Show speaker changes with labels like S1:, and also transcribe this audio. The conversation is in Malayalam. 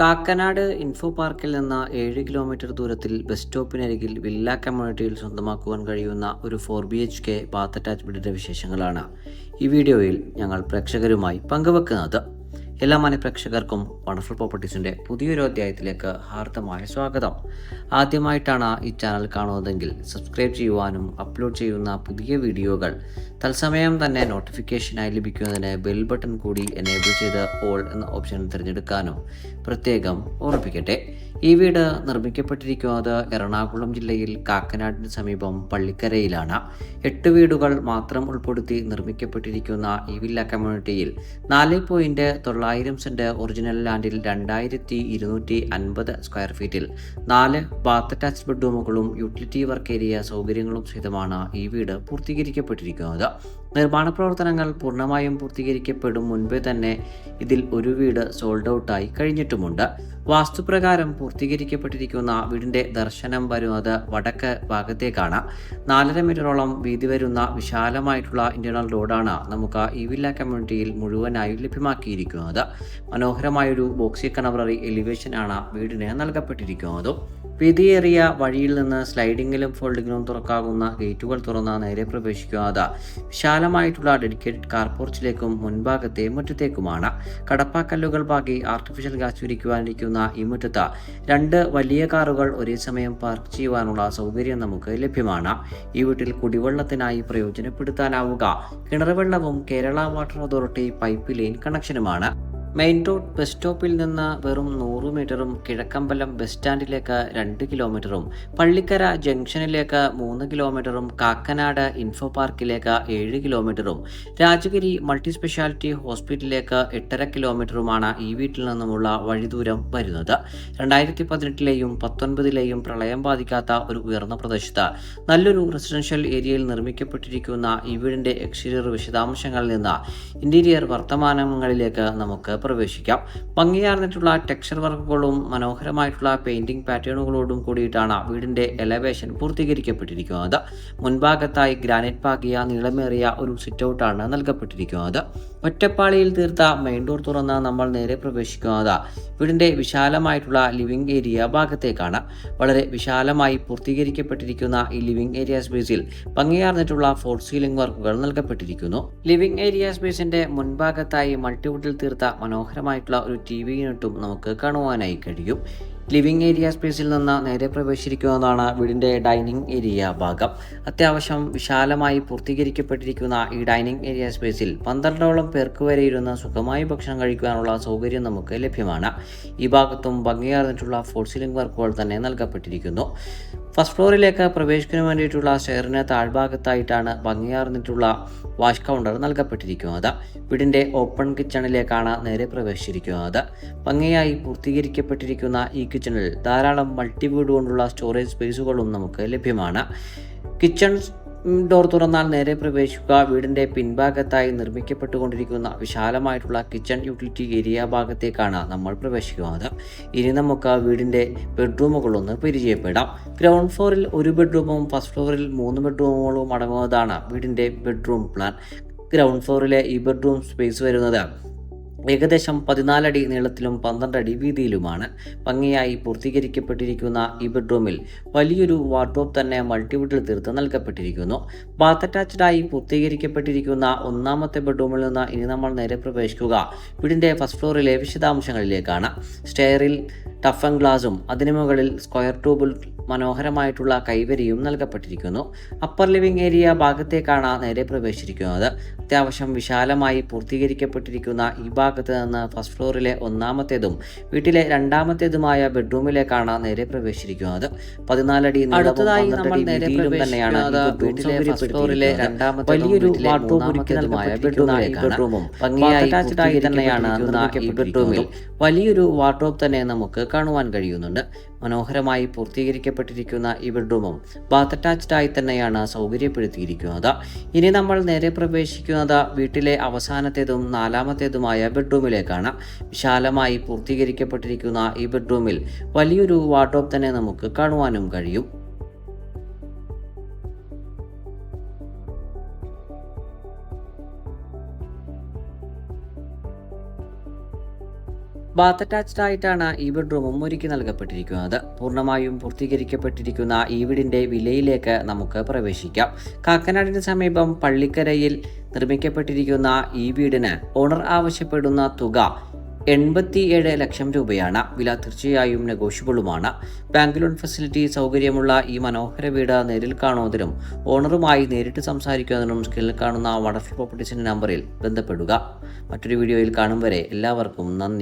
S1: കാക്കനാട് ഇൻഫോ പാർക്കിൽ നിന്ന് 7 കിലോമീറ്റർ ദൂരത്തിൽ ബസ് സ്റ്റോപ്പിനരികിൽ വില്ല കമ്മ്യൂണിറ്റിയിൽ സ്വന്തമാക്കുവാൻ കഴിയുന്ന ഒരു 4BHK ബാത്ത് അറ്റാച്ച്ഡ് വീടിൻ്റെ വിശേഷങ്ങളാണ് ഈ വീഡിയോയിൽ ഞങ്ങൾ പ്രേക്ഷകരുമായി പങ്കുവെക്കുന്നത്. എല്ലാ പ്രേക്ഷകർക്കും വണ്ടർഫുൾ പ്രോപ്പർട്ടീസിൻ്റെ പുതിയൊരു അധ്യായത്തിലേക്ക് ഹാർദമായ സ്വാഗതം. ആദ്യമായിട്ടാണ് ഈ ചാനൽ കാണുന്നതെങ്കിൽ സബ്സ്ക്രൈബ് ചെയ്യുവാനും അപ്ലോഡ് ചെയ്യുന്ന പുതിയ വീഡിയോകൾ തത്സമയം തന്നെ നോട്ടിഫിക്കേഷനായി ലഭിക്കുന്നതിന് ബെൽ ബട്ടൺ കൂടി എനേബിൾ ചെയ്ത് ഓൾ എന്ന ഓപ്ഷൻ തിരഞ്ഞെടുക്കാനും പ്രത്യേകം ഓർമ്മിപ്പിക്കട്ടെ. ഈ വീട് നിർമ്മിക്കപ്പെട്ടിരിക്കുന്നത് എറണാകുളം ജില്ലയിൽ കാക്കനാടിന് സമീപം പള്ളിക്കരയിലാണ്. 8 വീടുകൾ മാത്രം ഉൾപ്പെടുത്തി നിർമ്മിക്കപ്പെട്ടിരിക്കുന്ന ഈ വില്ല കമ്മ്യൂണിറ്റിയിൽ 4.900 സെന്റ് ഒറിജിനൽ ലാൻഡിൽ 2250 സ്ക്വയർ ഫീറ്റിൽ 4 ബാത്ത് അറ്റാച്ച്ഡ് ബെഡ്റൂമുകളും യൂട്ടിലിറ്റി വർക്ക് ഏരിയ സൗകര്യങ്ങളും സഹിതമാണ് ഈ വീട് പൂർത്തീകരിക്കപ്പെട്ടിരിക്കുന്നത്. നിർമ്മാണ പ്രവർത്തനങ്ങൾ പൂർണ്ണമായും പൂർത്തീകരിക്കപ്പെടും മുൻപേ തന്നെ ഇതിൽ ഒരു വീട് സോൾഡ് ഔട്ടായി കഴിഞ്ഞിട്ടുമുണ്ട്. വാസ്തുപ്രകാരം പൂർത്തീകരിക്കപ്പെട്ടിരിക്കുന്ന വീടിൻ്റെ ദർശനം വരുന്നത് വടക്ക് ഭാഗത്തേക്കാണ്. 4.5 മീറ്ററോളം വീതി വരുന്ന വിശാലമായിട്ടുള്ള ഇന്റേണൽ റോഡാണ് നമുക്ക് ഈ വില്ല കമ്മ്യൂണിറ്റിയിൽ മുഴുവനായി ലഭ്യമാക്കിയിരിക്കുന്നത്. മനോഹരമായൊരു ബോക്സി കണവററി എലിവേഷൻ ആണ് വീടിന് നൽകപ്പെട്ടിരിക്കുന്നത്. വീതിയേറിയ വഴിയിൽ നിന്ന് സ്ലൈഡിങ്ങിലും ഫോൾഡിങ്ങിലും തുറക്കാവുന്ന ഗേറ്റുകൾ തുറന്ന് നേരെ പ്രവേശിക്കുന്നത് വിശാലമായിട്ടുള്ള ഡെഡിക്കേറ്റഡ് കാർ പോർച്ചിലേക്കും മുൻഭാഗത്തെ മുറ്റത്തേക്കുമാണ്. കടപ്പാക്കല്ലുകൾ പാകി ആർട്ടിഫിഷ്യൽ ഗ്യാസ് ചുരിക്കുവാനിരിക്കുന്ന ഈ മുറ്റത്ത് 2 വലിയ കാറുകൾ ഒരേ സമയം പാർക്ക് ചെയ്യുവാനുള്ള സൗകര്യം നമുക്ക് ലഭ്യമാണ്. ഈ വീട്ടിൽ കുടിവെള്ളത്തിനായി പ്രയോജനപ്പെടുത്താനാവുക കിണർവെള്ളവും Kerala water authority pipe line കണക്ഷനുമാണ്. മെയിൻ റോഡ് ബസ് സ്റ്റോപ്പിൽ നിന്ന് വെറും 100 മീറ്ററും കിഴക്കമ്പലം ബസ് സ്റ്റാൻഡിലേക്ക് 2 കിലോമീറ്ററും പള്ളിക്കര ജംഗ്ഷനിലേക്ക് 3 കിലോമീറ്ററും കാക്കനാട് ഇൻഫോ പാർക്കിലേക്ക് 7 കിലോമീറ്ററും രാജഗിരി മൾട്ടി സ്പെഷ്യാലിറ്റി ഹോസ്പിറ്റലിലേക്ക് 8.5 കിലോമീറ്ററുമാണ് ഈ വീട്ടിൽ നിന്നുമുള്ള വഴിദൂരം വരുന്നത്. 2018ലെയും 19ലെയും പ്രളയം ബാധിക്കാത്ത ഒരു ഉയർന്ന പ്രദേശത്ത് നല്ലൊരു റെസിഡൻഷ്യൽ ഏരിയയിൽ നിർമ്മിക്കപ്പെട്ടിരിക്കുന്ന ഈ വീടിൻ്റെ എക്സ്റ്റീരിയർ വിശദാംശങ്ങളിൽ നിന്ന് ഇന്റീരിയർ വർത്തമാനങ്ങളിലേക്ക് നമുക്ക് പ്രവേശിക്കാം. ഭംഗിയാർന്നിട്ടുള്ള ടെക്സ്ചർ വർക്കുകളും മനോഹരമായിട്ടുള്ള പെയിന്റിംഗ് പാറ്റേണുകളോടും കൂടിയിട്ടാണ് വീടിന്റെ എലവേഷൻ പൂർത്തീകരിക്കപ്പെട്ടിരിക്കുന്നത്. മുൻഭാഗത്തായി ഗ്രാനൈറ്റ് പാകിയ നീളമേറിയ ഒരു സിറ്റ് ഔട്ടാണ് നൽകപ്പെട്ടിരിക്കുന്നത്. ഒറ്റപ്പാളിയിൽ തീർത്ത മെയിൻ ഡോർ തുറന്ന് നമ്മൾ നേരെ പ്രവേശിക്കുന്നത് വീടിന്റെ വിശാലമായിട്ടുള്ള ലിവിംഗ് ഏരിയ ഭാഗത്തേക്കാണ്. വളരെ വിശാലമായി പൂർത്തീകരിക്കപ്പെട്ടിരിക്കുന്ന ഈ ലിവിംഗ് ഏരിയ സ്പേസിൽ ഭംഗിയാർന്നിട്ടുള്ള ഫോൾ സീലിംഗ് വർക്കുകൾ നൽകപ്പെട്ടിരിക്കുന്നു. ലിവിംഗ് ഏരിയ സ്പേസിന്റെ മുൻഭാഗത്തായി മൾട്ടിവുഡിൽ തീർത്ത മനോഹരമായിട്ടുള്ള ഒരു TV യൂണിറ്റും നമുക്ക് കാണുവാനായി കഴിയും. ലിവിംഗ് ഏരിയ സ്പേസിൽ നിന്ന് നേരെ പ്രവേശിക്കുന്നതാണ് വീടിൻ്റെ ഡൈനിങ് ഏരിയ ഭാഗം. അത്യാവശ്യം വിശാലമായി പൂർത്തീകരിക്കപ്പെട്ടിരിക്കുന്ന ഈ ഡൈനിങ് ഏരിയ സ്പേസിൽ 12ഓളം പേർക്ക് വരെ ഇരുന്ന് സുഖമായി ഭക്ഷണം കഴിക്കുവാനുള്ള സൗകര്യം നമുക്ക് ലഭ്യമാണ്. ഈ ഭാഗത്തും ഭംഗിയാർന്നിട്ടുള്ള ഫോൾ സീലിംഗ് വർക്കുകൾ തന്നെ നൽകപ്പെട്ടിരിക്കുന്നു. ഫസ്റ്റ് ഫ്ലോറിലേക്ക് പ്രവേശിക്കുന്നതിന് വേണ്ടിയിട്ടുള്ള സ്റ്റെയറിന് താഴ്ഭാഗത്തായിട്ടാണ് ഭംഗിയാർന്നിട്ടുള്ള വാഷ് കൗണ്ടർ നൽകപ്പെട്ടിരിക്കുന്നത്. വീടിൻ്റെ ഓപ്പൺ കിച്ചണിലേക്കാണ് നേരെ പ്രവേശിച്ചിരിക്കുന്നത്. ഭംഗിയായി പൂർത്തീകരിക്കപ്പെട്ടിരിക്കുന്ന ഈ കിച്ചണിൽ ധാരാളം മൾട്ടിവുഡ് കൊണ്ടുള്ള സ്റ്റോറേജ് സ്പേസുകളും നമുക്ക് ലഭ്യമാണ്. കിച്ചൺ ഡോർ തുറന്നാൽ നേരെ പ്രവേശിക്കുക വീടിൻ്റെ പിൻഭാഗത്തായി നിർമ്മിക്കപ്പെട്ടുകൊണ്ടിരിക്കുന്ന വിശാലമായിട്ടുള്ള കിച്ചൺ യൂട്ടിലിറ്റി ഏരിയ ഭാഗത്തേക്കാണ് നമ്മൾ പ്രവേശിക്കുന്നത്. ഇനി നമുക്ക് വീടിൻ്റെ ബെഡ്റൂമുകളൊന്ന് പരിചയപ്പെടാം. ഗ്രൗണ്ട് ഫ്ലോറിൽ 1 ബെഡ്റൂമും ഫസ്റ്റ് ഫ്ലോറിൽ 3 ബെഡ്റൂമുകളും അടങ്ങുന്നതാണ് വീടിൻ്റെ ബെഡ്റൂം പ്ലാൻ. ഗ്രൗണ്ട് ഫ്ലോറിലെ ഈ ബെഡ്റൂം സ്പേസ് വരുന്നത് ഏകദേശം 14 അടി നീളത്തിലും 12 അടി വീതിയിലുമാണ്. ഭംഗിയായി പൂർത്തീകരിക്കപ്പെട്ടിരിക്കുന്ന ഈ ബെഡ്റൂമിൽ വലിയൊരു വാർഡ്രോബ് തന്നെ മൾട്ടിവുഡിൽ തീർത്ത് നൽകപ്പെട്ടിരിക്കുന്നു. ബാത്ത് അറ്റാച്ച്ഡ് ആയി പൂർത്തീകരിക്കപ്പെട്ടിരിക്കുന്ന 1ാമത്തെ ബെഡ്റൂമിൽ നിന്ന് ഇനി നമ്മൾ നേരെ പ്രവേശിക്കുക വീടിൻ്റെ ഫസ്റ്റ് ഫ്ലോറിലെ വിശദാംശങ്ങളിലേക്കാണ്. സ്റ്റെയറിൽ ടഫ് ആൻഡ് ഗ്ലാസും അതിനു മുകളിൽ സ്ക്വയർ ട്യൂബിൽ മനോഹരമായിട്ടുള്ള കൈവരിയും നൽകപ്പെട്ടിരിക്കുന്നു. അപ്പർ ലിവിംഗ് ഏരിയ ഭാഗത്തേക്കാണ് നേരെ പ്രവേശിച്ചിരിക്കുന്നത്. അത്യാവശ്യം വിശാലമായി പൂർത്തീകരിക്കപ്പെട്ടിരിക്കുന്ന ഈ ഭാഗത്ത് നിന്ന് ഫസ്റ്റ് ഫ്ലോറിലെ 1ാമത്തേതും വീട്ടിലെ 2ാമത്തേതുമായ ബെഡ്റൂമിലേക്കാണ് നേരെ പ്രവേശിച്ചിരിക്കുന്നത്. 14 അടി നീളവും തന്നെയാണ് വീട്ടിലെ ഫസ്റ്റ് ഫ്ലോറിലെ 2ാമത്തെ വലിയൊരു വാർഡ്രോബുമായ ബെഡ്റൂമും ഭംഗിയായി തന്നെയാണ് ഈ ബെഡ്റൂമിൽ വലിയൊരു വാർഡ്രോബ് തന്നെ നമുക്ക് കാണുവാൻ കഴിയുന്നുണ്ട്. മനോഹരമായി പൂർത്തീകരിക്കപ്പെട്ടിരിക്കുന്ന ഈ ബെഡ്റൂമും ബാത്ത് അറ്റാച്ച്ഡ് ആയി തന്നെയാണ് സൗകര്യപ്പെടുത്തിയിരിക്കുന്നത്. ഇനി നമ്മൾ നേരെ പ്രവേശിക്കുന്നത് വീട്ടിലെ അവസാനത്തേതും 4ാമത്തേതുമായ ബെഡ്റൂമിലേക്കാണ്. വിശാലമായി പൂർത്തീകരിക്കപ്പെട്ടിരിക്കുന്ന ഈ ബെഡ്റൂമിൽ വലിയൊരു വാർഡ്രോബ് തന്നെ നമുക്ക് കാണുവാനും കഴിയും. ബാത്ത് അറ്റാച്ച്ഡ് ആയിട്ടാണ് ഈ ബെഡ്റൂമും ഒരുക്കി നൽകപ്പെട്ടിരിക്കുന്നത്. പൂർണ്ണമായും പൂർത്തീകരിക്കപ്പെട്ടിരിക്കുന്ന ഈ വീടിന്റെ വിലയിലേക്ക് നമുക്ക് പ്രവേശിക്കാം. കാക്കനാടിന് സമീപം പള്ളിക്കരയിൽ നിർമ്മിക്കപ്പെട്ടിരിക്കുന്ന ഈ വീടിന് ഓണർ ആവശ്യപ്പെടുന്ന തുക 87 ലക്ഷം രൂപയാണ്. വില തീർച്ചയായും നെഗോഷ്യബിളുമാണ്. ബാങ്ക് ലോൺ ഫെസിലിറ്റി സൗകര്യമുള്ള ഈ മനോഹര വീട് നേരിൽ കാണുന്നതിനും ഓണറുമായി നേരിട്ട് സംസാരിക്കുന്നതിനും സ്ക്രീനിൽ കാണുന്ന വണ്ടർഫുൾ പ്രോപ്പർട്ടീസിന്റെ നമ്പറിൽ ബന്ധപ്പെടുക. മറ്റൊരു വീഡിയോയിൽ കാണും വരെ എല്ലാവർക്കും നന്ദി.